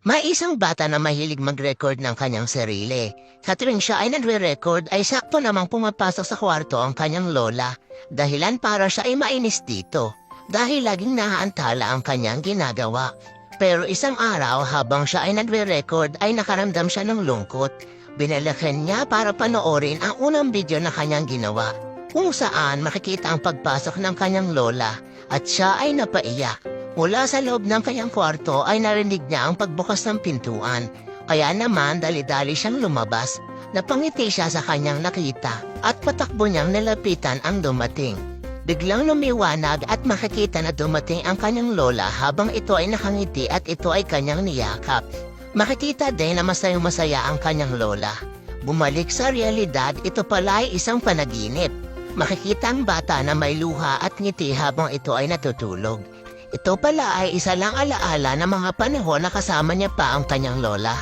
May isang bata na mahilig mag-record ng kanyang sarili. Sa tuwing siya ay nagre-record ay sakto namang pumapasok sa kwarto ang kanyang lola. Dahilan para siya ay mainis dito. Dahil laging nahaantala ang kanyang ginagawa. Pero isang araw habang siya ay nagre-record ay nakaramdam siya ng lungkot. Binalakan niya para panoorin ang unang video na kanyang ginawa. Kung saan makikita ang pagpasok ng kanyang lola at siya ay napaiyak. Mula sa loob ng kanyang kwarto ay narinig niya ang pagbukas ng pintuan. Kaya naman dali-dali siyang lumabas. Napangiti siya sa kanyang nakita at patakbo niyang nilapitan ang dumating. Biglang lumiwanag at makikita na dumating ang kanyang lola habang ito ay nakangiti at ito ay kanyang niyakap. Makikita din na masayang-masaya ang kanyang lola. Bumalik sa realidad, ito pala ay isang panaginip. Makikita ang bata na may luha at ngiti habang ito ay natutulog. Ito pala ay isa lang alaala ng mga panahon na kasama niya pa ang kanyang lola.